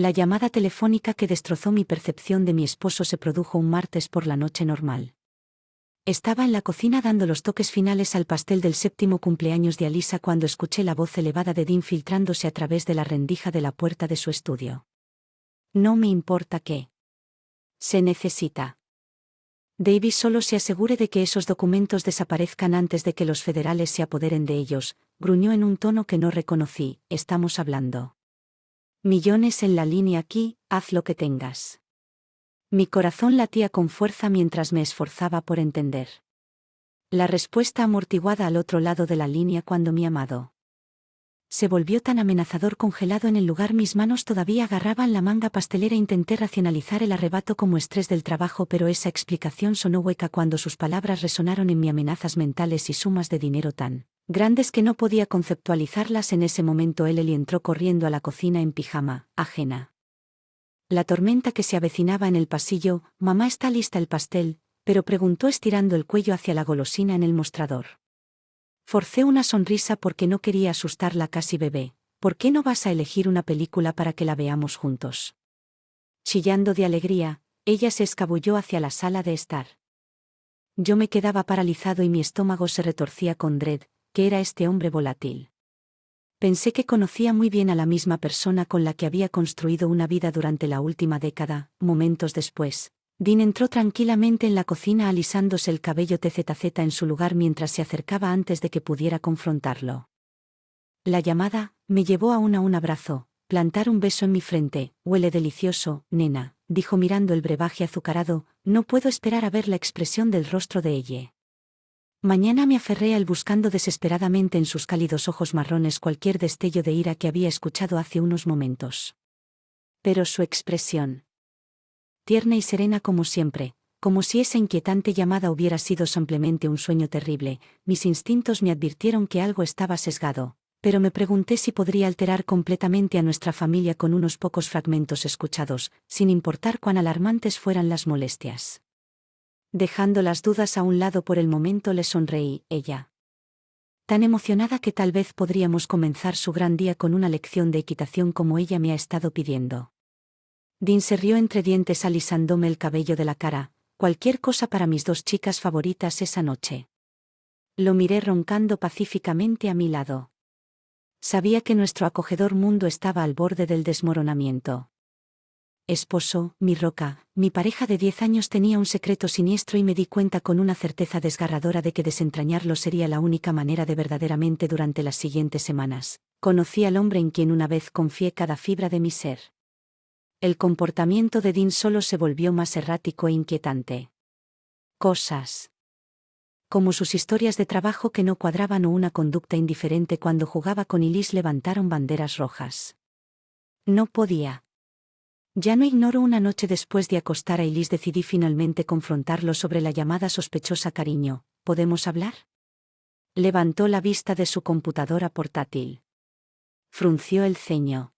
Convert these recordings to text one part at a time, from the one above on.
La llamada telefónica que destrozó mi percepción de mi esposo se produjo un martes por la noche normal. Estaba en la cocina dando los toques finales al pastel del 7º cumpleaños de Alisa cuando escuché la voz elevada de Dean filtrándose a través de la rendija de la puerta de su estudio. No me importa qué. Se necesita. Davis solo se asegure de que esos documentos desaparezcan antes de que los federales se apoderen de ellos, gruñó en un tono que no reconocí. Estamos hablando. Millones en la línea aquí, haz lo que tengas. Mi corazón latía con fuerza mientras me esforzaba por entender. La respuesta amortiguada al otro lado de la línea cuando mi amado se volvió tan amenazador congelado en el lugar. Mis manos todavía agarraban la manga pastelera. Intenté racionalizar el arrebato como estrés del trabajo, pero esa explicación sonó hueca cuando sus palabras resonaron en mí, amenazas mentales y sumas de dinero tan grandes que no podía conceptualizarlas en ese momento. Él entró corriendo a la cocina en pijama, ajena. La tormenta que se avecinaba en el pasillo. Mamá, ¿está lista el pastel? Pero preguntó estirando el cuello hacia la golosina en el mostrador. Forcé una sonrisa porque no quería asustarla. Casi bebé. ¿Por qué no vas a elegir una película para que la veamos juntos? Chillando de alegría, ella se escabulló hacia la sala de estar. Yo me quedaba paralizado y mi estómago se retorcía con dread. ¿Qué era este hombre volátil? Pensé que conocía muy bien a la misma persona con la que había construido una vida durante la última década. Momentos después, Dean entró tranquilamente en la cocina alisándose el cabello TZZ en su lugar mientras se acercaba antes de que pudiera confrontarlo. La llamada me llevó a un abrazo, plantar un beso en mi frente. Huele delicioso, nena, dijo mirando el brebaje azucarado. No puedo esperar a ver la expresión del rostro de ella. Mañana. Me aferré a él buscando desesperadamente en sus cálidos ojos marrones cualquier destello de ira que había escuchado hace unos momentos. Pero su expresión, tierna y serena como siempre, como si esa inquietante llamada hubiera sido simplemente un sueño terrible. Mis instintos me advirtieron que algo estaba sesgado, pero me pregunté si podría alterar completamente a nuestra familia con unos pocos fragmentos escuchados, sin importar cuán alarmantes fueran las molestias. Dejando las dudas a un lado por el momento, le sonreí. Ella, tan emocionada que tal vez podríamos comenzar su gran día con una lección de equitación como ella me ha estado pidiendo. Dean se rió entre dientes alisándome el cabello de la cara. Cualquier cosa para mis dos chicas favoritas esa noche. Lo miré roncando pacíficamente a mi lado. Sabía que nuestro acogedor mundo estaba al borde del desmoronamiento. Esposo, mi roca, mi pareja de 10 años tenía un secreto siniestro y me di cuenta con una certeza desgarradora de que desentrañarlo sería la única manera de verdaderamente durante las siguientes semanas. Conocí al hombre en quien una vez confié cada fibra de mi ser. El comportamiento de Dean solo se volvió más errático e inquietante. Cosas como sus historias de trabajo que no cuadraban o una conducta indiferente cuando jugaba con Elise levantaron banderas rojas. No podía. Ya no ignoro. Una noche después de acostar a Elise decidí finalmente confrontarlo sobre la llamada sospechosa. Cariño, ¿podemos hablar? Levantó la vista de su computadora portátil. Frunció el ceño.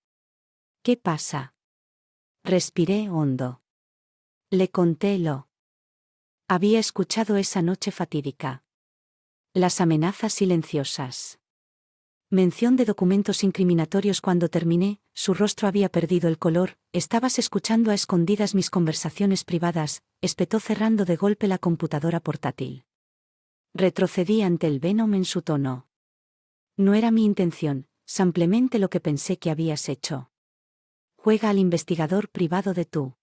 ¿Qué pasa? Respiré hondo. Le conté lo había escuchado esa noche fatídica. Las amenazas silenciosas. Mención de documentos incriminatorios. Cuando terminé, su rostro había perdido el color. ¿Estabas escuchando a escondidas mis conversaciones privadas?, espetó cerrando de golpe la computadora portátil. Retrocedí ante el venom en su tono. No era mi intención, simplemente lo que pensé que habías hecho. Juega al investigador privado de tu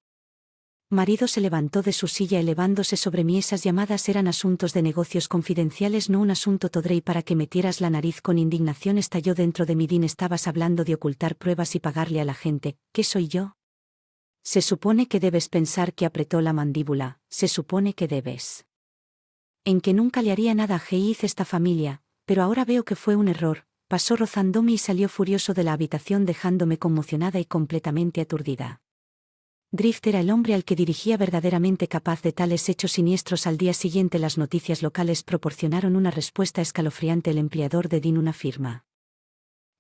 marido. Se levantó de su silla elevándose sobre mí. Esas llamadas eran asuntos de negocios confidenciales, no un asunto Todrey para que metieras la nariz. Con indignación estalló dentro de mí. Dean, estabas hablando de ocultar pruebas y pagarle a la gente. ¿Qué soy yo? Se supone que debes pensar que apretó la mandíbula. Se supone que debes. En que nunca le haría nada a Heath, esta familia, pero ahora veo que fue un error. Pasó rozándome y salió furioso de la habitación dejándome conmocionada y completamente aturdida. Drift era el hombre al que dirigía, verdaderamente capaz de tales hechos siniestros. Al día siguiente las noticias locales proporcionaron una respuesta escalofriante. El empleador de Dean, una firma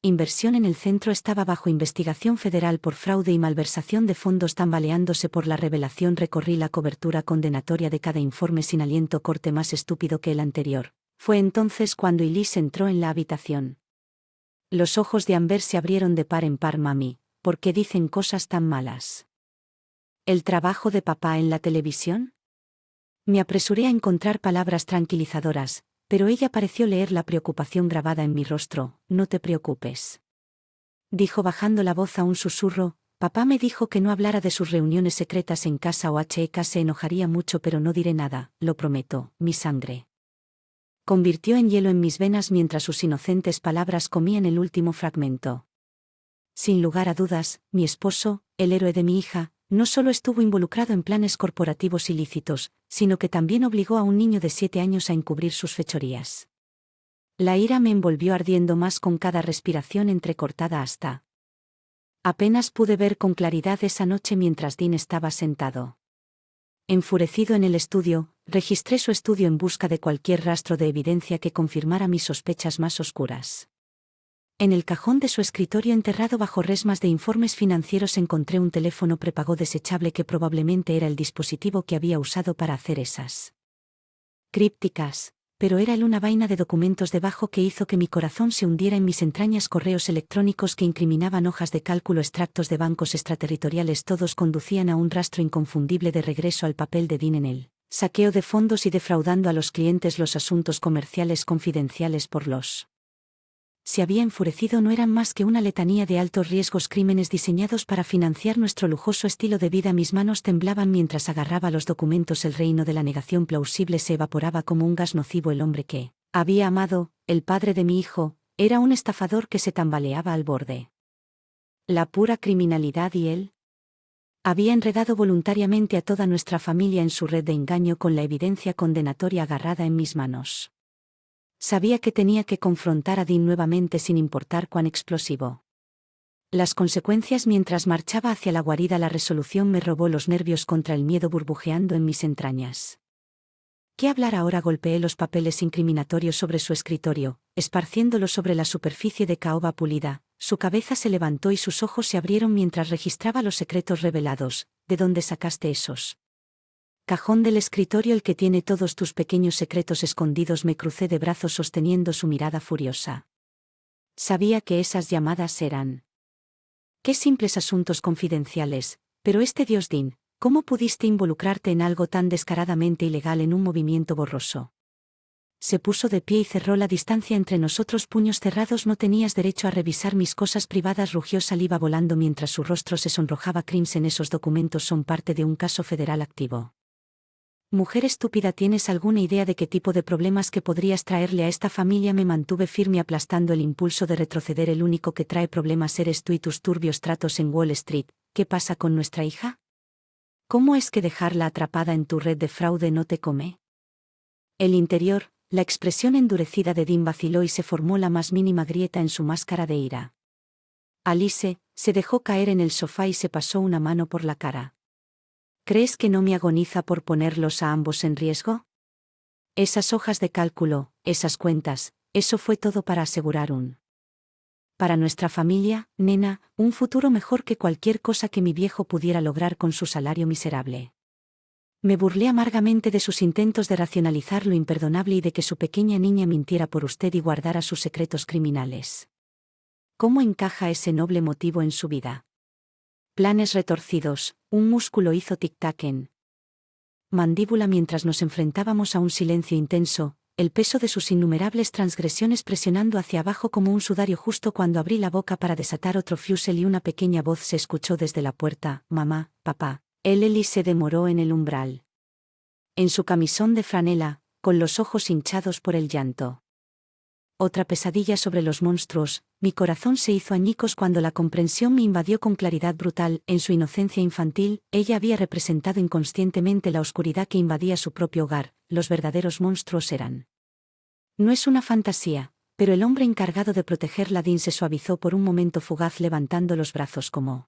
inversión en el centro, estaba bajo investigación federal por fraude y malversación de fondos. Tambaleándose por la revelación, recorrí la cobertura condenatoria de cada informe sin aliento. Corte más estúpido que el anterior. Fue entonces cuando Elise entró en la habitación. Los ojos de Amber se abrieron de par en par. Mami, ¿Por qué dicen cosas tan malas? ¿El trabajo de papá en la televisión? Me apresuré a encontrar palabras tranquilizadoras, pero ella pareció leer la preocupación grabada en mi rostro. No te preocupes, dijo bajando la voz a un susurro. Papá me dijo que no hablara de sus reuniones secretas en casa o HK se enojaría mucho, pero no diré nada, lo prometo. Mi sangre convirtió en hielo en mis venas mientras sus inocentes palabras comían el último fragmento. Sin lugar a dudas, mi esposo, el héroe de mi hija, no solo estuvo involucrado en planes corporativos ilícitos, sino que también obligó a un niño de 7 años a encubrir sus fechorías. La ira me envolvió ardiendo más con cada respiración entrecortada hasta. Apenas pude ver con claridad esa noche mientras Dean estaba sentado. Enfurecido en el estudio, registré su estudio en busca de cualquier rastro de evidencia que confirmara mis sospechas más oscuras. En el cajón de su escritorio enterrado bajo resmas de informes financieros encontré un teléfono prepago desechable que probablemente era el dispositivo que había usado para hacer esas crípticas, pero era una vaina de documentos debajo que hizo que mi corazón se hundiera en mis entrañas. Correos electrónicos que incriminaban hojas de cálculo, extractos de bancos extraterritoriales, todos conducían a un rastro inconfundible de regreso al papel de Dean en el saqueo de fondos y defraudando a los clientes los asuntos comerciales confidenciales por los se había enfurecido. No eran más que una letanía de altos riesgos, crímenes diseñados para financiar nuestro lujoso estilo de vida. Mis manos temblaban mientras agarraba los documentos. El reino de la negación plausible se evaporaba como un gas nocivo. El hombre que había amado, el padre de mi hijo, era un estafador que se tambaleaba al borde. La pura criminalidad, y él había enredado voluntariamente a toda nuestra familia en su red de engaño con la evidencia condenatoria agarrada en mis manos. Sabía que tenía que confrontar a Dean nuevamente sin importar cuán explosivo las consecuencias. Mientras marchaba hacia la guarida, la resolución me robó los nervios contra el miedo burbujeando en mis entrañas. ¿Qué hablar ahora? Golpeé los papeles incriminatorios sobre su escritorio, esparciéndolos sobre la superficie de caoba pulida. Su cabeza se levantó y sus ojos se abrieron mientras registraba los secretos revelados. ¿De dónde sacaste esos? Cajón del escritorio, el que tiene todos tus pequeños secretos escondidos. Me crucé de brazos sosteniendo su mirada furiosa. Sabía que esas llamadas eran qué simples asuntos confidenciales, pero Dios, Dean, ¿cómo pudiste involucrarte en algo tan descaradamente ilegal en un movimiento borroso? Se puso de pie y cerró la distancia entre nosotros, puños cerrados. No tenías derecho a revisar mis cosas privadas, rugió, saliva volando mientras su rostro se sonrojaba. Crimson, esos documentos son parte de un caso federal activo. Mujer estúpida, ¿tienes alguna idea de qué tipo de problemas que podrías traerle a esta familia? Me mantuve firme aplastando el impulso de retroceder. El único que trae problemas eres tú y tus turbios tratos en Wall Street. ¿Qué pasa con nuestra hija? ¿Cómo es que dejarla atrapada en tu red de fraude no te come? El interior, la expresión endurecida de Dean vaciló y se formó la más mínima grieta en su máscara de ira. Alice se dejó caer en el sofá y se pasó una mano por la cara. ¿Crees que no me agoniza por ponerlos a ambos en riesgo? Esas hojas de cálculo, esas cuentas, eso fue todo para asegurar para nuestra familia, nena, un futuro mejor que cualquier cosa que mi viejo pudiera lograr con su salario miserable. Me burlé amargamente de sus intentos de racionalizar lo imperdonable y de que su pequeña niña mintiera por usted y guardara sus secretos criminales. ¿Cómo encaja ese noble motivo en su vida? Planes retorcidos. Un músculo hizo tic-tac en mandíbula mientras nos enfrentábamos a un silencio intenso, el peso de sus innumerables transgresiones presionando hacia abajo como un sudario. Justo cuando abrí la boca para desatar otro fusel y una pequeña voz se escuchó desde la puerta: mamá, papá. Ellie se demoró en el umbral. En su camisón de franela, con los ojos hinchados por el llanto. Otra pesadilla sobre los monstruos. Mi corazón se hizo añicos cuando la comprensión me invadió con claridad brutal. En su inocencia infantil, ella había representado inconscientemente la oscuridad que invadía su propio hogar. Los verdaderos monstruos eran. No es una fantasía, pero el hombre encargado de protegerla. Dean se suavizó por un momento fugaz levantando los brazos como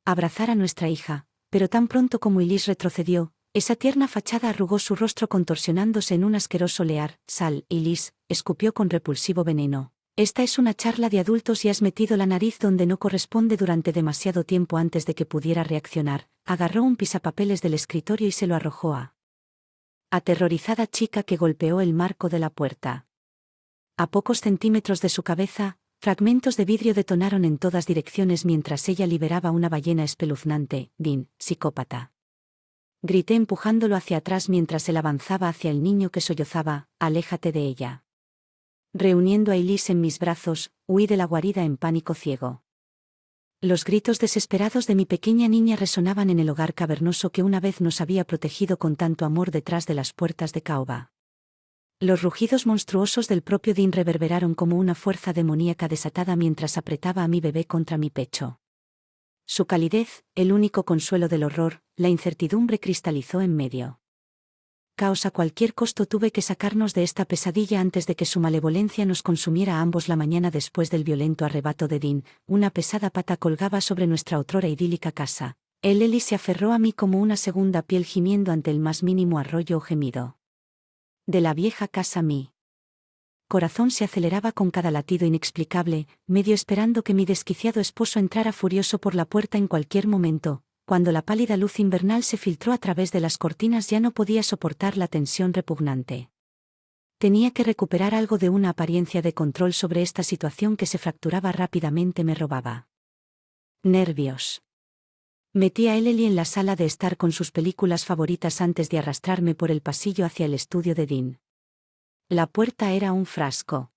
abrazar a nuestra hija, pero tan pronto como Elise retrocedió, esa tierna fachada arrugó su rostro contorsionándose en un asqueroso olear. Sal, Elise, escupió con repulsivo veneno. Esta es una charla de adultos y has metido la nariz donde no corresponde. Durante demasiado tiempo antes de que pudiera reaccionar, agarró un pisapapeles del escritorio y se lo arrojó a aterrorizada chica que golpeó el marco de la puerta. A pocos centímetros de su cabeza, Fragmentos de vidrio detonaron en todas direcciones mientras ella liberaba una ballena espeluznante. Dean, psicópata. Grité empujándolo hacia atrás mientras él avanzaba hacia el niño que sollozaba. Aléjate de ella. Reuniendo a Elise en mis brazos, huí de la guarida en pánico ciego. Los gritos desesperados de mi pequeña niña resonaban en el hogar cavernoso que una vez nos había protegido con tanto amor detrás de las puertas de caoba. Los rugidos monstruosos del propio Dean reverberaron como una fuerza demoníaca desatada mientras apretaba a mi bebé contra mi pecho. Su calidez, el único consuelo del horror, la incertidumbre cristalizó en medio. Caos a cualquier costo tuve que sacarnos de esta pesadilla antes de que su malevolencia nos consumiera a ambos la mañana después del violento arrebato de Dean. Una pesada pata colgaba sobre nuestra otrora idílica casa. Ellie se aferró a mí como una segunda piel gimiendo ante el más mínimo arroyo o gemido. De la vieja casa mi corazón se aceleraba con cada latido inexplicable, medio esperando que mi desquiciado esposo entrara furioso por la puerta en cualquier momento. Cuando la pálida luz invernal se filtró a través de las cortinas ya no podía soportar la tensión repugnante. Tenía que recuperar algo de una apariencia de control sobre esta situación que se fracturaba rápidamente me robaba. Nervios. Metí a Ellie en la sala de estar con sus películas favoritas antes de arrastrarme por el pasillo hacia el estudio de Dean. La puerta era un frasco.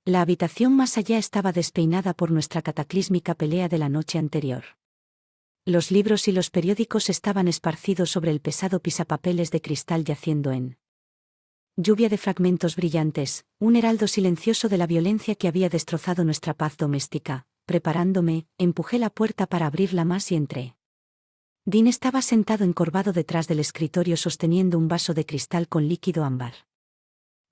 La habitación más allá estaba despeinada por nuestra cataclísmica pelea de la noche anterior. Los libros y los periódicos estaban esparcidos sobre el pesado pisapapeles de cristal yaciendo en lluvia de fragmentos brillantes, un heraldo silencioso de la violencia que había destrozado nuestra paz doméstica. Preparándome, empujé la puerta para abrirla más y entré. Dean estaba sentado encorvado detrás del escritorio sosteniendo un vaso de cristal con líquido ámbar.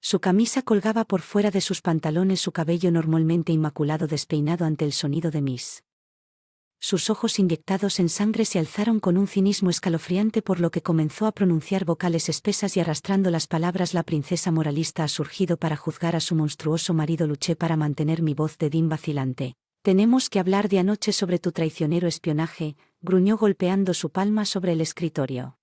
Su camisa colgaba por fuera de sus pantalones, su cabello normalmente inmaculado despeinado ante el sonido de mis. Sus ojos inyectados en sangre se alzaron con un cinismo escalofriante por lo que comenzó a pronunciar vocales espesas y arrastrando las palabras la princesa moralista ha surgido para juzgar a su monstruoso marido. Luché para mantener mi voz de Dean vacilante. Tenemos que hablar de anoche sobre tu traicionero espionaje, gruñó golpeando su palma sobre el escritorio.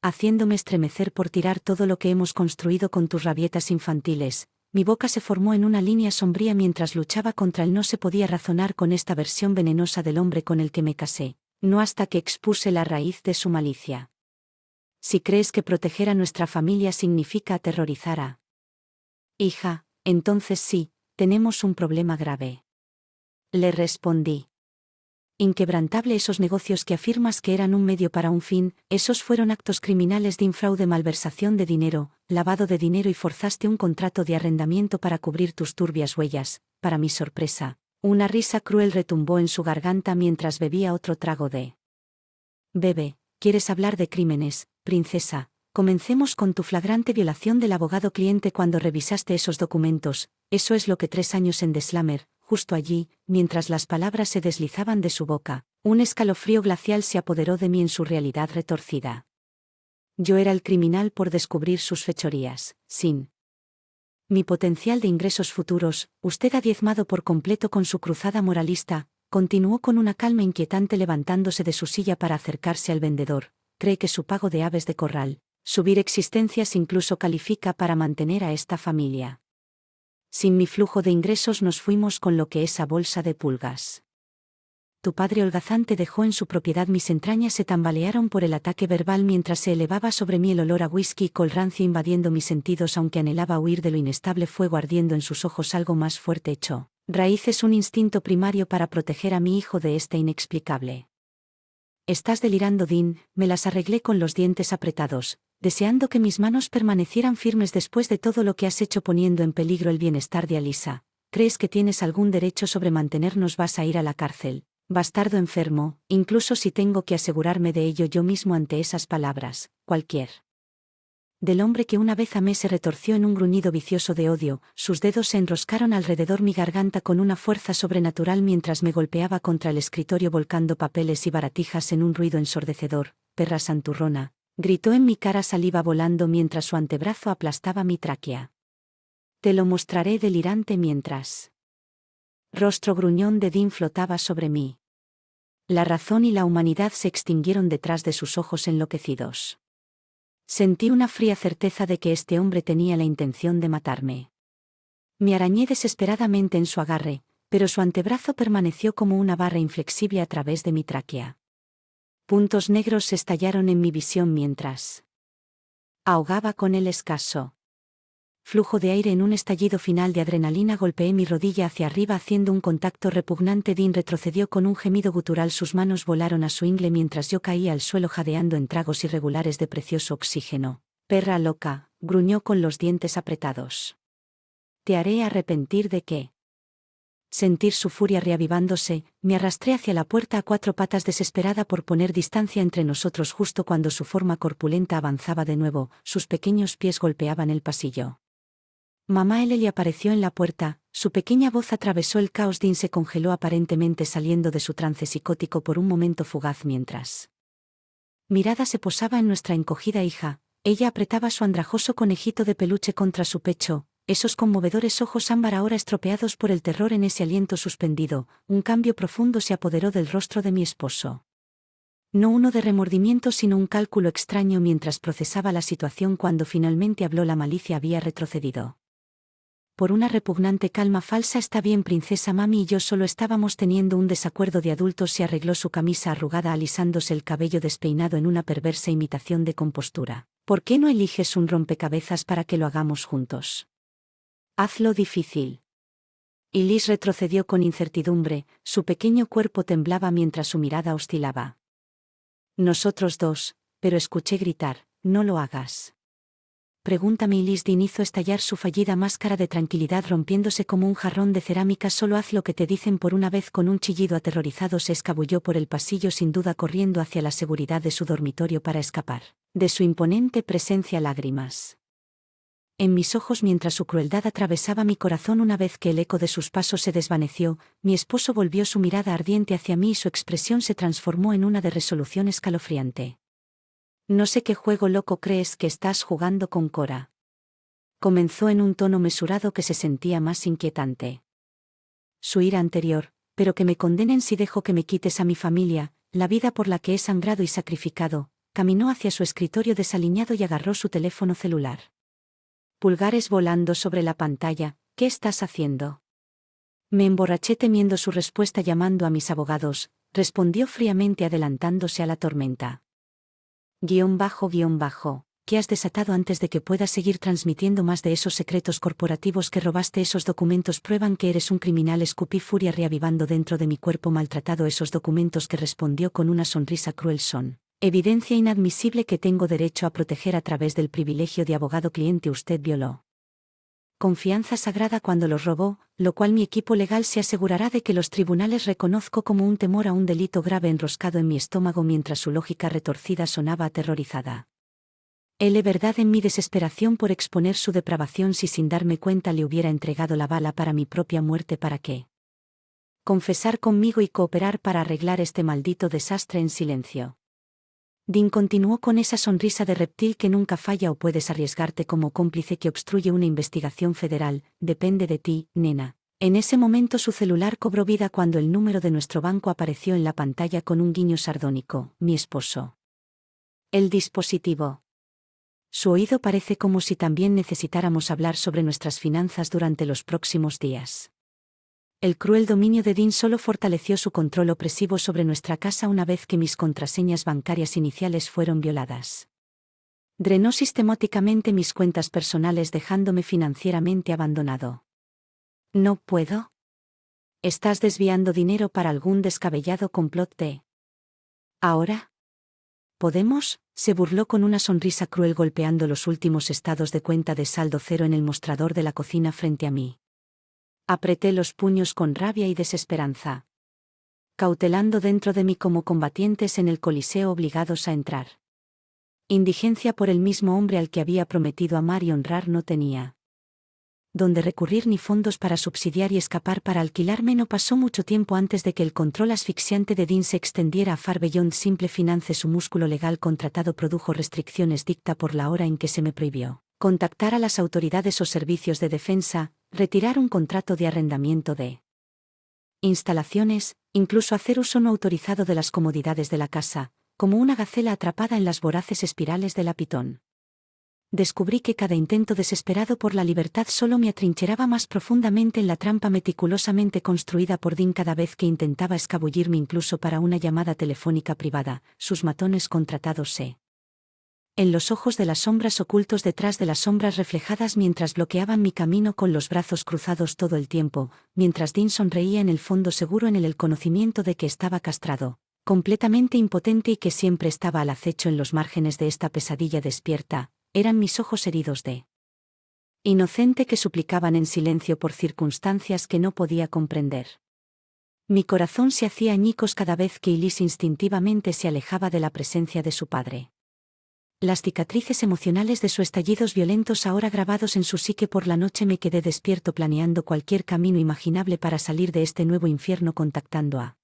Haciéndome estremecer por tirar todo lo que hemos construido con tus rabietas infantiles. Mi boca se formó en una línea sombría mientras luchaba contra él. No se podía razonar con esta versión venenosa del hombre con el que me casé, no hasta que expuse la raíz de su malicia. Si crees que proteger a nuestra familia significa aterrorizar a hija, entonces sí, tenemos un problema grave. Le respondí. Inquebrantable, esos negocios que afirmas que eran un medio para un fin, esos fueron actos criminales de fraude, malversación de dinero, lavado de dinero y forzaste un contrato de arrendamiento para cubrir tus turbias huellas. Para mi sorpresa, una risa cruel retumbó en su garganta mientras bebía otro trago de bebe. ¿Quieres hablar de crímenes, princesa? Comencemos con tu flagrante violación del abogado cliente cuando revisaste esos documentos. Eso es lo que 3 años en The Slammer. Justo allí, mientras las palabras se deslizaban de su boca, un escalofrío glacial se apoderó de mí en su realidad retorcida. Yo era el criminal por descubrir sus fechorías, sin mi potencial de ingresos futuros. Usted ha diezmado por completo con su cruzada moralista, continuó con una calma inquietante levantándose de su silla para acercarse al vendedor. Cree que su pago de aves de corral, subir existencias incluso califica para mantener a esta familia. Sin mi flujo de ingresos nos fuimos con lo que esa bolsa de pulgas. Tu padre holgazán te dejó en su propiedad. Mis entrañas se tambalearon por el ataque verbal mientras se elevaba sobre mí el olor a whisky y col rancio invadiendo mis sentidos. Aunque anhelaba huir de lo inestable fuego ardiendo en sus ojos, algo más fuerte echó raíces, un instinto primario para proteger a mi hijo de este inexplicable. Estás delirando, Dean. Me las arreglé con los dientes apretados, deseando que mis manos permanecieran firmes después de todo lo que has hecho, poniendo en peligro el bienestar de Alyssa. ¿Crees que tienes algún derecho sobre mantenernos? Vas a ir a la cárcel, bastardo enfermo, incluso si tengo que asegurarme de ello yo mismo. Ante esas palabras, cualquier del hombre que una vez amé se retorció en un gruñido vicioso de odio. Sus dedos se enroscaron alrededor mi garganta con una fuerza sobrenatural mientras me golpeaba contra el escritorio volcando papeles y baratijas en un ruido ensordecedor. Perra santurrona, gritó en mi cara, saliva volando mientras su antebrazo aplastaba mi tráquea. Te lo mostraré, delirante mientras rostro gruñón de Dean flotaba sobre mí. La razón y la humanidad se extinguieron detrás de sus ojos enloquecidos. Sentí una fría certeza de que este hombre tenía la intención de matarme. Me arañé desesperadamente en su agarre, pero su antebrazo permaneció como una barra inflexible a través de mi tráquea. Puntos negros se estallaron en mi visión mientras ahogaba con el escaso flujo de aire. En un estallido final de adrenalina golpeé mi rodilla hacia arriba haciendo un contacto repugnante. Dean retrocedió con un gemido gutural. Sus manos volaron a su ingle mientras yo caía al suelo jadeando en tragos irregulares de precioso oxígeno. Perra loca, gruñó con los dientes apretados. Te haré arrepentir de qué. Sentir su furia reavivándose, me arrastré hacia la puerta a cuatro patas desesperada por poner distancia entre nosotros justo cuando su forma corpulenta avanzaba de nuevo, sus pequeños pies golpeaban el pasillo. Mamá Ellie apareció en la puerta, su pequeña voz atravesó el caos. Dean se congeló aparentemente saliendo de su trance psicótico por un momento fugaz mientras mirada se posaba en nuestra encogida hija. Ella apretaba su andrajoso conejito de peluche contra su pecho, esos conmovedores ojos ámbar ahora estropeados por el terror en ese aliento suspendido. Un cambio profundo se apoderó del rostro de mi esposo. No uno de remordimiento sino un cálculo extraño mientras procesaba la situación. Cuando finalmente habló la malicia había retrocedido. Por una repugnante calma falsa. Está bien, princesa, mami y yo solo estábamos teniendo un desacuerdo de adultos. Se arregló su camisa arrugada alisándose el cabello despeinado en una perversa imitación de compostura. ¿Por qué no eliges un rompecabezas para que lo hagamos juntos? Hazlo difícil. Y Liz retrocedió con incertidumbre, su pequeño cuerpo temblaba mientras su mirada oscilaba. Nosotros dos, pero escuché gritar, no lo hagas. Pregúntame. Y Liz Dean hizo estallar su fallida máscara de tranquilidad rompiéndose como un jarrón de cerámica. Solo haz lo que te dicen. Por una vez con un chillido aterrorizado se escabulló por el pasillo sin duda corriendo hacia la seguridad de su dormitorio para escapar de su imponente presencia. Lágrimas en mis ojos mientras su crueldad atravesaba mi corazón. Una vez que el eco de sus pasos se desvaneció, mi esposo volvió su mirada ardiente hacia mí y su expresión se transformó en una de resolución escalofriante. No sé qué juego loco crees que estás jugando con Cora. Comenzó en un tono mesurado que se sentía más inquietante. Su ira anterior, pero que me condenen si dejo que me quites a mi familia, la vida por la que he sangrado y sacrificado. Caminó hacia su escritorio desaliñado y agarró su teléfono celular. Pulgares volando sobre la pantalla. ¿Qué estás haciendo? Me emborraché temiendo su respuesta. Llamando a mis abogados, respondió fríamente adelantándose a la tormenta. ¿Qué has desatado? Antes de que puedas seguir transmitiendo más de esos secretos corporativos que robaste. Esos documentos prueban que eres un criminal. Escupí furia reavivando dentro de mi cuerpo maltratado. Esos documentos, que respondió con una sonrisa cruel, son evidencia inadmisible que tengo derecho a proteger a través del privilegio de abogado-cliente. Usted violó confianza sagrada cuando los robó, lo cual mi equipo legal se asegurará de que los tribunales reconozco como un temor a un delito grave. Enroscado en mi estómago mientras su lógica retorcida sonaba aterrorizada. Hele verdad en mi desesperación por exponer su depravación. Si sin darme cuenta le hubiera entregado la bala para mi propia muerte. ¿Para qué? Confesar conmigo y cooperar para arreglar este maldito desastre en silencio. Dean continuó con esa sonrisa de reptil que nunca falla. ¿O puedes arriesgarte como cómplice que obstruye una investigación federal? Depende de ti, nena. En ese momento su celular cobró vida cuando el número de nuestro banco apareció en la pantalla con un guiño sardónico. Mi esposo. El dispositivo. Su oído parece como si también necesitáramos hablar sobre nuestras finanzas durante los próximos días. El cruel dominio de Dean solo fortaleció su control opresivo sobre nuestra casa una vez que mis contraseñas bancarias iniciales fueron violadas. Drenó sistemáticamente mis cuentas personales dejándome financieramente abandonado. ¿No puedo? ¿Estás desviando dinero para algún descabellado complot de... ¿Ahora? ¿Podemos? Se burló con una sonrisa cruel golpeando los últimos estados de cuenta de saldo cero en el mostrador de la cocina frente a mí. Apreté los puños con rabia y desesperanza, cautelando dentro de mí como combatientes en el coliseo obligados a entrar. Indigencia por el mismo hombre al que había prometido amar y honrar. No tenía donde recurrir ni fondos para subsidiar y escapar. Para alquilarme. No pasó mucho tiempo antes de que el control asfixiante de Dean se extendiera a Far Beyond Simple Finance. Su músculo legal contratado produjo restricciones dicta por la hora en que se me prohibió contactar a las autoridades o servicios de defensa, retirar un contrato de arrendamiento de instalaciones, incluso hacer uso no autorizado de las comodidades de la casa, como una gacela atrapada en las voraces espirales de la pitón. Descubrí que cada intento desesperado por la libertad solo me atrincheraba más profundamente en la trampa meticulosamente construida por Dean cada vez que intentaba escabullirme incluso para una llamada telefónica privada. Sus matones contratados en los ojos de las sombras ocultos detrás de las sombras reflejadas mientras bloqueaban mi camino con los brazos cruzados todo el tiempo, mientras Dean sonreía en el fondo seguro en el conocimiento de que estaba castrado, completamente impotente y que siempre estaba al acecho en los márgenes de esta pesadilla despierta. Eran mis ojos heridos de inocente que suplicaban en silencio por circunstancias que no podía comprender. Mi corazón se hacía añicos cada vez que Elise instintivamente se alejaba de la presencia de su padre. Las cicatrices emocionales de sus estallidos violentos ahora grabados en su psique por la noche me quedé despierto planeando cualquier camino imaginable para salir de este nuevo infierno contactando a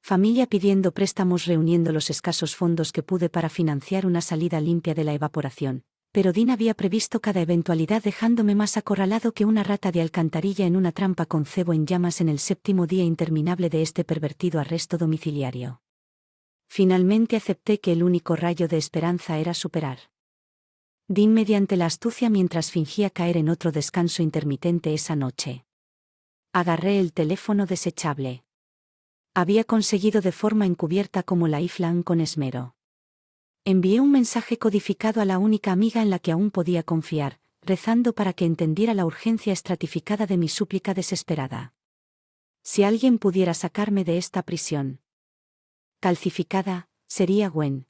familia pidiendo préstamos reuniendo los escasos fondos que pude para financiar una salida limpia de la evaporación, pero Dean había previsto cada eventualidad dejándome más acorralado que una rata de alcantarilla en una trampa con cebo en llamas en el 7º día interminable de este pervertido arresto domiciliario. Finalmente acepté que el único rayo de esperanza era superar Dean mediante la astucia mientras fingía caer en otro descanso intermitente esa noche. Agarré el teléfono desechable. Había conseguido de forma encubierta como la Iflan con esmero. Envié un mensaje codificado a la única amiga en la que aún podía confiar, rezando para que entendiera la urgencia estratificada de mi súplica desesperada. Si alguien pudiera sacarme de esta prisión calcificada, sería Gwen.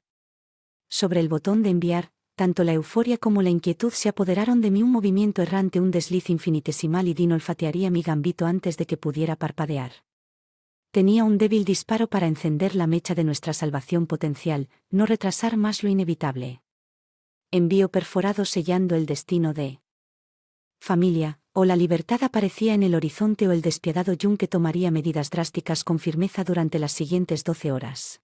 Sobre el botón de enviar, tanto la euforia como la inquietud se apoderaron de mí un movimiento errante, un desliz infinitesimal y Dean olfatearía mi gambito antes de que pudiera parpadear. Tenía un débil disparo para encender la mecha de nuestra salvación potencial, no retrasar más lo inevitable. Envío perforado sellando el destino de familia, o la libertad aparecía en el horizonte o el despiadado yunque tomaría medidas drásticas con firmeza durante las siguientes 12 horas.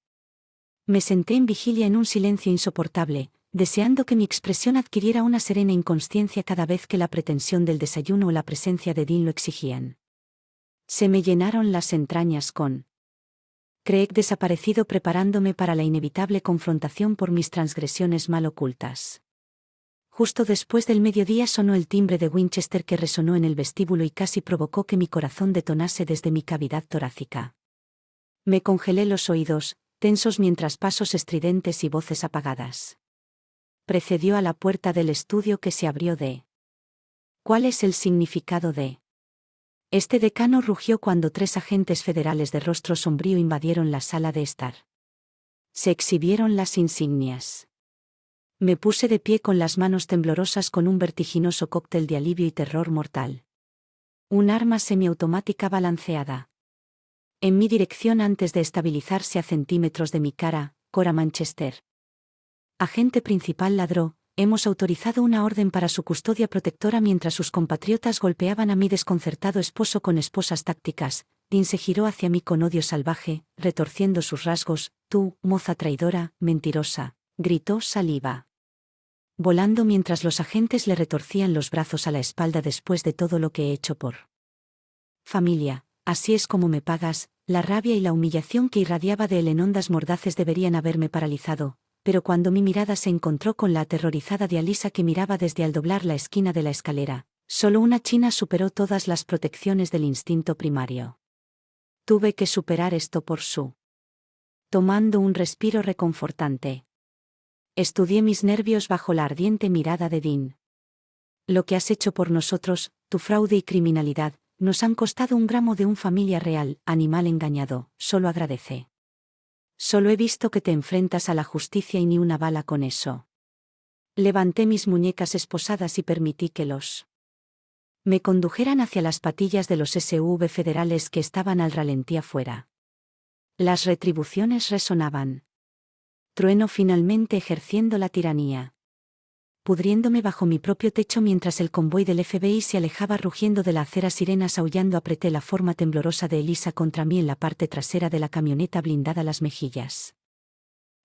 Me senté en vigilia en un silencio insoportable, deseando que mi expresión adquiriera una serena inconsciencia cada vez que la pretensión del desayuno o la presencia de Dean lo exigían. Se me llenaron las entrañas con Craig desaparecido preparándome para la inevitable confrontación por mis transgresiones mal ocultas. Justo después del mediodía sonó el timbre de Winchester que resonó en el vestíbulo y casi provocó que mi corazón detonase desde mi cavidad torácica. Me congelé los oídos, tensos mientras pasos estridentes y voces apagadas. Precedió a la puerta del estudio que se abrió de ¿Cuál es el significado de? Este decano rugió cuando 3 agentes federales de rostro sombrío invadieron la sala de estar. Se exhibieron las insignias. Me puse de pie con las manos temblorosas con un vertiginoso cóctel de alivio y terror mortal. Un arma semiautomática balanceada en mi dirección antes de estabilizarse a centímetros de mi cara, Cora Manchester. Agente principal ladró, hemos autorizado una orden para su custodia protectora mientras sus compatriotas golpeaban a mi desconcertado esposo con esposas tácticas. Dean se giró hacia mí con odio salvaje, retorciendo sus rasgos. Tú, moza traidora, mentirosa, gritó saliva. Volando mientras los agentes le retorcían los brazos a la espalda después de todo lo que he hecho por familia, así es como me pagas. La rabia y la humillación que irradiaba de él en ondas mordaces deberían haberme paralizado, pero cuando mi mirada se encontró con la aterrorizada de Alisa que miraba desde al doblar la esquina de la escalera, solo una china superó todas las protecciones del instinto primario. Tuve que superar esto por su. Tomando un respiro reconfortante. Estudié mis nervios bajo la ardiente mirada de Dean. Lo que has hecho por nosotros, tu fraude y criminalidad, nos han costado un gramo de un familia real, animal engañado, solo agradece. Solo he visto que te enfrentas a la justicia y ni una bala con eso. Levanté mis muñecas esposadas y permití que me condujeran hacia las patillas de los SUV federales que estaban al ralentí afuera. Las retribuciones resonaban. Trueno finalmente ejerciendo la tiranía. Pudriéndome bajo mi propio techo mientras el convoy del FBI se alejaba rugiendo de la acera sirenas aullando apreté la forma temblorosa de Elisa contra mí en la parte trasera de la camioneta blindada las mejillas.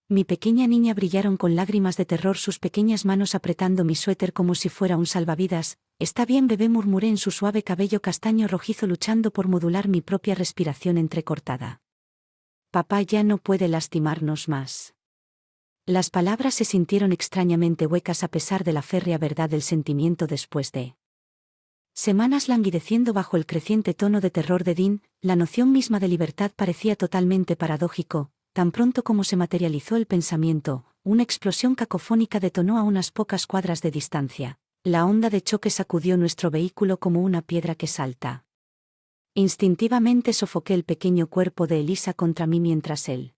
Mi pequeña niña brillaron con lágrimas de terror sus pequeñas manos apretando mi suéter como si fuera un salvavidas. Está bien bebé murmuré en su suave cabello castaño rojizo luchando por modular mi propia respiración entrecortada. Papá ya no puede lastimarnos más. Las palabras se sintieron extrañamente huecas a pesar de la férrea verdad del sentimiento después de semanas languideciendo bajo el creciente tono de terror de Dean. La noción misma de libertad parecía totalmente paradójico. Tan pronto como se materializó el pensamiento, una explosión cacofónica detonó a unas pocas cuadras de distancia. La onda de choque sacudió nuestro vehículo como una piedra que salta. Instintivamente sofoqué el pequeño cuerpo de Elisa contra mí mientras él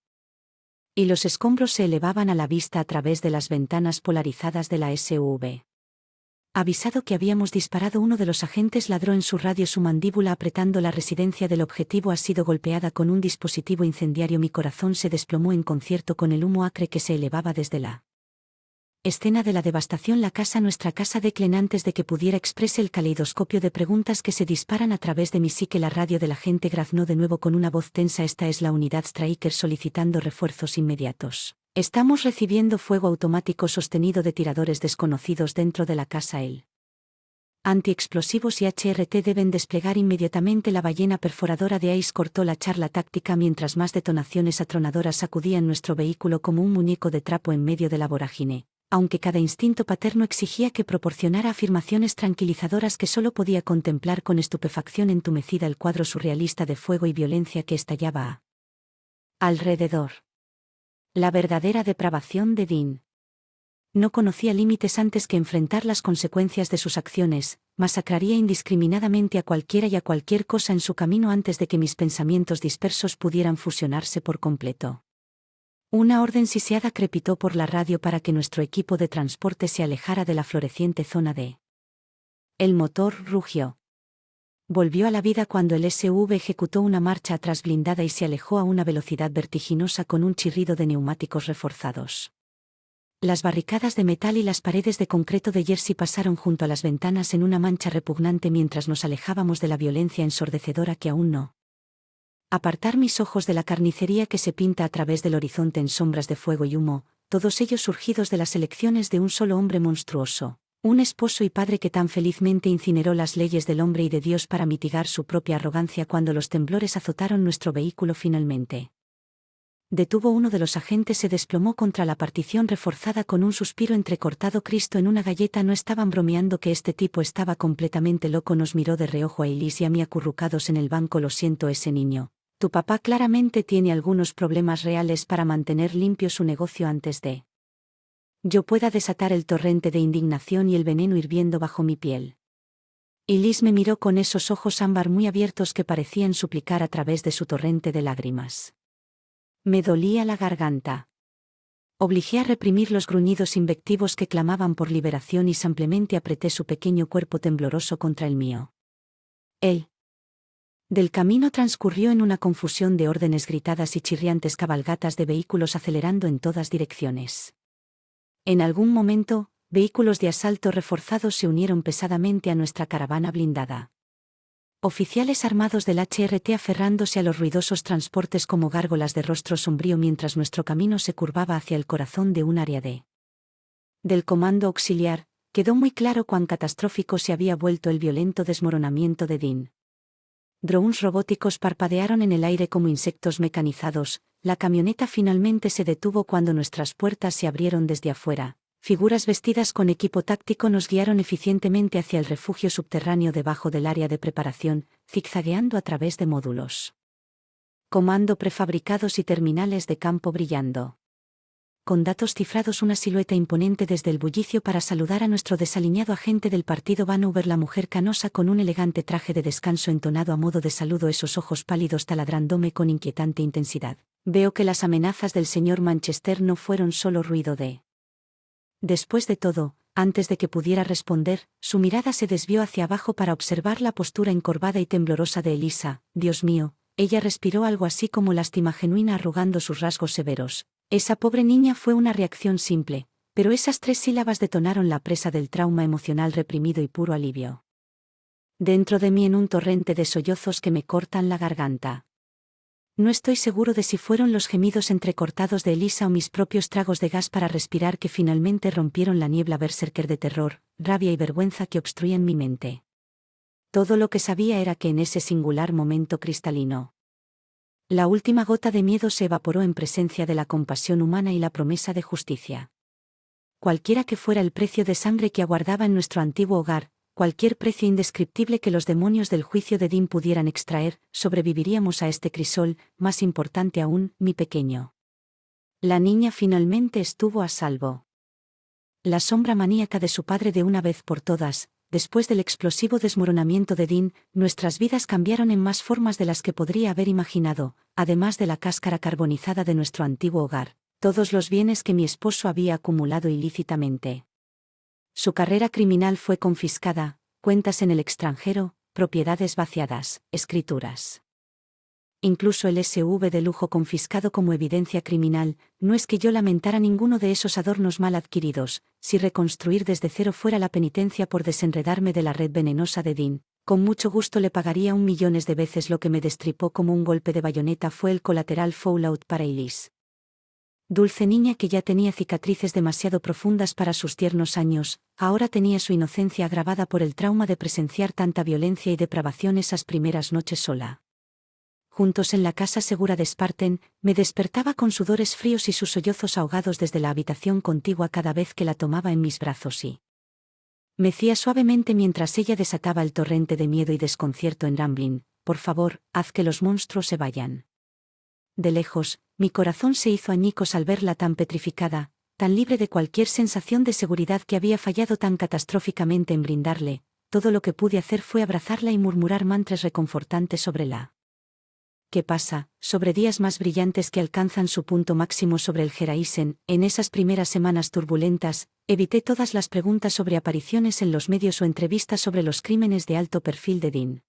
y los escombros se elevaban a la vista a través de las ventanas polarizadas de la SUV. Avisado que habíamos disparado, uno de los agentes ladró en su radio, su mandíbula apretando la residencia del objetivo ha sido golpeada con un dispositivo incendiario. Mi corazón se desplomó en concierto con el humo acre que se elevaba desde la escena de la devastación. Nuestra casa Declan, antes de que pudiera expresar el caleidoscopio de preguntas que se disparan a través de mi psique. La radio del agente graznó de nuevo con una voz tensa: esta es la unidad Striker solicitando refuerzos inmediatos. Estamos recibiendo fuego automático sostenido de tiradores desconocidos dentro de la casa. El antiexplosivos y HRT deben desplegar inmediatamente. La ballena perforadora de Ace cortó la charla táctica mientras más detonaciones atronadoras sacudían nuestro vehículo como un muñeco de trapo en medio de la vorágine. Aunque cada instinto paterno exigía que proporcionara afirmaciones tranquilizadoras que solo podía contemplar con estupefacción entumecida el cuadro surrealista de fuego y violencia que estallaba alrededor. La verdadera depravación de Dean no conocía límites antes que enfrentar las consecuencias de sus acciones. Masacraría indiscriminadamente a cualquiera y a cualquier cosa en su camino antes de que mis pensamientos dispersos pudieran fusionarse por completo. Una orden siseada crepitó por la radio para que nuestro equipo de transporte se alejara de la floreciente zona de. El motor rugió. Volvió a la vida cuando el SUV ejecutó una marcha atrás blindada y se alejó a una velocidad vertiginosa con un chirrido de neumáticos reforzados. Las barricadas de metal y las paredes de concreto de Jersey pasaron junto a las ventanas en una mancha repugnante mientras nos alejábamos de la violencia ensordecedora que aún no apartar mis ojos de la carnicería que se pinta a través del horizonte en sombras de fuego y humo, todos ellos surgidos de las elecciones de un solo hombre monstruoso, un esposo y padre que tan felizmente incineró las leyes del hombre y de Dios para mitigar su propia arrogancia cuando los temblores azotaron nuestro vehículo. Finalmente detuvo uno de los agentes, se desplomó contra la partición reforzada con un suspiro entrecortado. Cristo en una galleta, no estaban bromeando que este tipo estaba completamente loco. Nos miró de reojo a Elise y a mí acurrucados en el banco. Lo siento, ese niño. Tu papá claramente tiene algunos problemas reales para mantener limpio su negocio antes de yo pueda desatar el torrente de indignación y el veneno hirviendo bajo mi piel. Elise me miró con esos ojos ámbar muy abiertos que parecían suplicar a través de su torrente de lágrimas. Me dolía la garganta. Obligué a reprimir los gruñidos invectivos que clamaban por liberación y simplemente apreté su pequeño cuerpo tembloroso contra el mío. Él del camino transcurrió en una confusión de órdenes gritadas y chirriantes cabalgatas de vehículos acelerando en todas direcciones. En algún momento, vehículos de asalto reforzados se unieron pesadamente a nuestra caravana blindada. Oficiales armados del HRT aferrándose a los ruidosos transportes como gárgolas de rostro sombrío mientras nuestro camino se curvaba hacia el corazón de un área del comando auxiliar. Quedó muy claro cuán catastrófico se había vuelto el violento desmoronamiento de Dean. Drones robóticos parpadearon en el aire como insectos mecanizados. La camioneta finalmente se detuvo cuando nuestras puertas se abrieron desde afuera. Figuras vestidas con equipo táctico nos guiaron eficientemente hacia el refugio subterráneo debajo del área de preparación, zigzagueando a través de módulos comando prefabricados y terminales de campo brillando con datos cifrados. Una silueta imponente desde el bullicio para saludar a nuestro desaliñado agente del partido Vanover, la mujer canosa con un elegante traje de descanso entonado a modo de saludo, esos ojos pálidos taladrándome con inquietante intensidad. Veo que las amenazas del señor Manchester no fueron solo ruido de. Después de todo, antes de que pudiera responder, su mirada se desvió hacia abajo para observar la postura encorvada y temblorosa de Elisa. Dios mío, ella respiró algo así como lástima genuina arrugando sus rasgos severos. Esa pobre niña. Fue una reacción simple, pero esas 3 sílabas detonaron la presa del trauma emocional reprimido y puro alivio dentro de mí en un torrente de sollozos que me cortan la garganta. No estoy seguro de si fueron los gemidos entrecortados de Elisa o mis propios tragos de gas para respirar que finalmente rompieron la niebla berserker de terror, rabia y vergüenza que obstruían mi mente. Todo lo que sabía era que en ese singular momento cristalino La última gota de miedo se evaporó en presencia de la compasión humana y la promesa de justicia. Cualquiera que fuera el precio de sangre que aguardaba en nuestro antiguo hogar, cualquier precio indescriptible que los demonios del juicio de Dean pudieran extraer, sobreviviríamos a este crisol, más importante aún, mi pequeño. La niña finalmente estuvo a salvo. La sombra maníaca de su padre de una vez por todas, después del explosivo desmoronamiento de Dean, nuestras vidas cambiaron en más formas de las que podría haber imaginado, además de la cáscara carbonizada de nuestro antiguo hogar, todos los bienes que mi esposo había acumulado ilícitamente. Su carrera criminal fue confiscada, cuentas en el extranjero, propiedades vaciadas, escrituras. Incluso el SUV de lujo confiscado como evidencia criminal. No es que yo lamentara ninguno de esos adornos mal adquiridos. Si reconstruir desde cero fuera la penitencia por desenredarme de la red venenosa de Dean, con mucho gusto le pagaría 1.000.000 de veces lo que me destripó como un golpe de bayoneta fue el colateral fallout para Elise. Dulce niña que ya tenía cicatrices demasiado profundas para sus tiernos años, ahora tenía su inocencia agravada por el trauma de presenciar tanta violencia y depravación esas primeras noches sola. Juntos en la casa segura de Spartan, me despertaba con sudores fríos y sus sollozos ahogados desde la habitación contigua cada vez que la tomaba en mis brazos y mecía suavemente mientras ella desataba el torrente de miedo y desconcierto en Ramblin. Por favor, haz que los monstruos se vayan. De lejos, mi corazón se hizo añicos al verla tan petrificada, tan libre de cualquier sensación de seguridad que había fallado tan catastróficamente en brindarle. Todo lo que pude hacer fue abrazarla y murmurar mantras reconfortantes sobre la ¿qué pasa? Sobre días más brillantes que alcanzan su punto máximo sobre el Geraisen. En esas primeras semanas turbulentas, evité todas las preguntas sobre apariciones en los medios o entrevistas sobre los crímenes de alto perfil de Dean.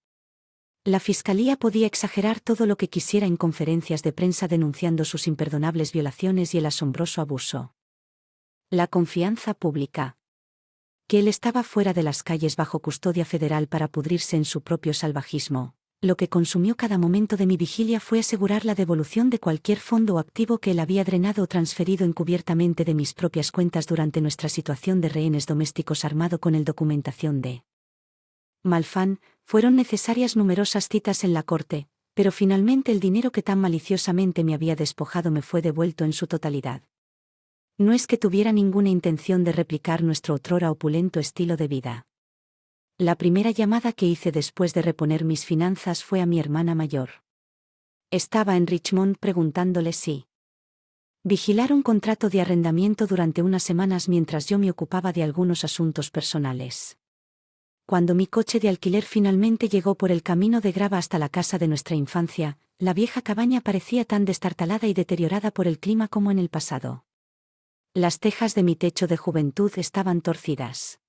La fiscalía podía exagerar todo lo que quisiera en conferencias de prensa denunciando sus imperdonables violaciones y el asombroso abuso. La confianza pública. Que él estaba fuera de las calles bajo custodia federal para pudrirse en su propio salvajismo. Lo que consumió cada momento de mi vigilia fue asegurar la devolución de cualquier fondo o activo que él había drenado o transferido encubiertamente de mis propias cuentas durante nuestra situación de rehenes domésticos armado con el documentación de Malfan. Fueron necesarias numerosas citas en la corte, pero finalmente el dinero que tan maliciosamente me había despojado me fue devuelto en su totalidad. No es que tuviera ninguna intención de replicar nuestro otrora opulento estilo de vida. La primera llamada que hice después de reponer mis finanzas fue a mi hermana mayor. Estaba en Richmond preguntándole si vigilar un contrato de arrendamiento durante unas semanas mientras yo me ocupaba de algunos asuntos personales. Cuando mi coche de alquiler finalmente llegó por el camino de grava hasta la casa de nuestra infancia, la vieja cabaña parecía tan destartalada y deteriorada por el clima como en el pasado. Las tejas de mi techo de juventud estaban torcidas.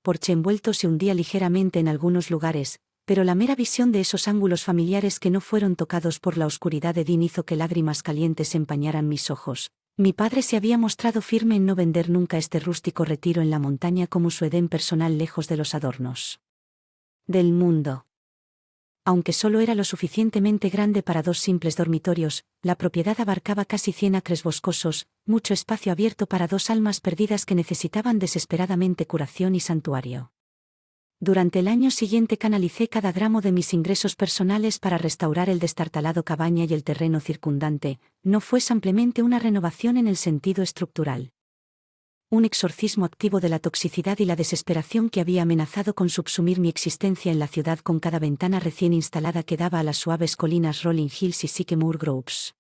Porche envuelto se hundía ligeramente en algunos lugares, pero la mera visión de esos ángulos familiares que no fueron tocados por la oscuridad de Dean hizo que lágrimas calientes empañaran mis ojos. Mi padre se había mostrado firme en no vender nunca este rústico retiro en la montaña como su edén personal lejos de los adornos del mundo. Aunque solo era lo suficientemente grande para 2 simples dormitorios, la propiedad abarcaba casi 100 acres boscosos, mucho espacio abierto para 2 almas perdidas que necesitaban desesperadamente curación y santuario. Durante el año siguiente canalicé cada gramo de mis ingresos personales para restaurar el destartalado cabaña y el terreno circundante. No fue simplemente una renovación en el sentido estructural. Un exorcismo activo de la toxicidad y la desesperación que había amenazado con subsumir mi existencia en la ciudad con cada ventana recién instalada que daba a las suaves colinas Rolling Hills y Sycamore Groves.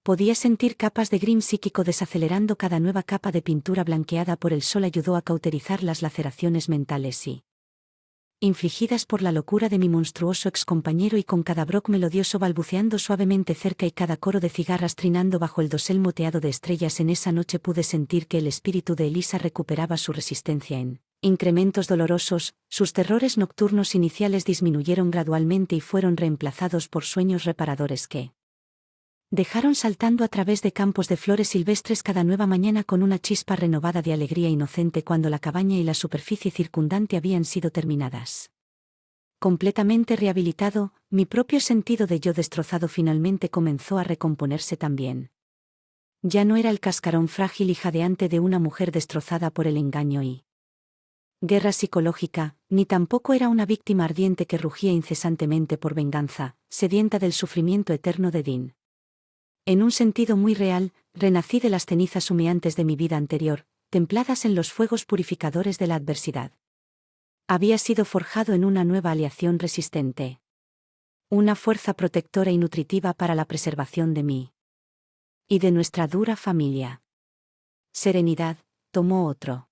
Podía sentir capas de grim psíquico desacelerando cada nueva capa de pintura blanqueada por el sol ayudó a cauterizar las laceraciones mentales y infligidas por la locura de mi monstruoso excompañero y con cada broc melodioso balbuceando suavemente cerca y cada coro de cigarras trinando bajo el dosel moteado de estrellas en esa noche pude sentir que el espíritu de Elisa recuperaba su resistencia en incrementos dolorosos, sus terrores nocturnos iniciales disminuyeron gradualmente y fueron reemplazados por sueños reparadores que dejaron saltando a través de campos de flores silvestres cada nueva mañana con una chispa renovada de alegría inocente cuando la cabaña y la superficie circundante habían sido terminadas. Completamente rehabilitado, mi propio sentido de yo destrozado finalmente comenzó a recomponerse también. Ya no era el cascarón frágil y jadeante de una mujer destrozada por el engaño y guerra psicológica, ni tampoco era una víctima ardiente que rugía incesantemente por venganza, sedienta del sufrimiento eterno de Dean. En un sentido muy real, renací de las cenizas humeantes de mi vida anterior, templadas en los fuegos purificadores de la adversidad. Había sido forjado en una nueva aleación resistente. Una fuerza protectora y nutritiva para la preservación de mí y de nuestra dura familia. Serenidad, tomó otro.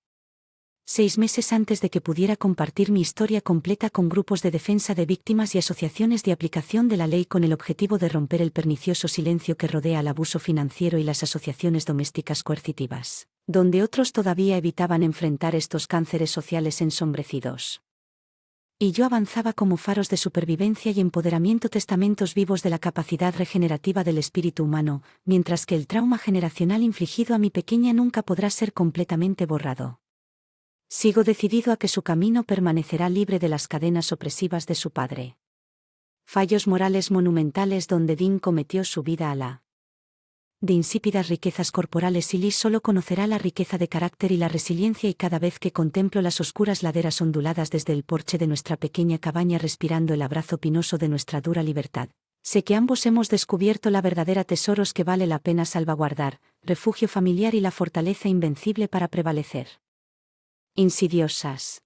6 meses antes de que pudiera compartir mi historia completa con grupos de defensa de víctimas y asociaciones de aplicación de la ley con el objetivo de romper el pernicioso silencio que rodea al abuso financiero y las asociaciones domésticas coercitivas, donde otros todavía evitaban enfrentar estos cánceres sociales ensombrecidos. Y yo avanzaba como faros de supervivencia y empoderamiento, testamentos vivos de la capacidad regenerativa del espíritu humano, mientras que el trauma generacional infligido a mi pequeña nunca podrá ser completamente borrado. Sigo decidido a que su camino permanecerá libre de las cadenas opresivas de su padre. Fallos morales monumentales donde Dean cometió su vida a la de insípidas riquezas corporales, y Liz solo conocerá la riqueza de carácter y la resiliencia, y cada vez que contemplo las oscuras laderas onduladas desde el porche de nuestra pequeña cabaña respirando el abrazo pinoso de nuestra dura libertad, sé que ambos hemos descubierto la verdadera tesoros que vale la pena salvaguardar, refugio familiar y la fortaleza invencible para prevalecer. Insidiosas.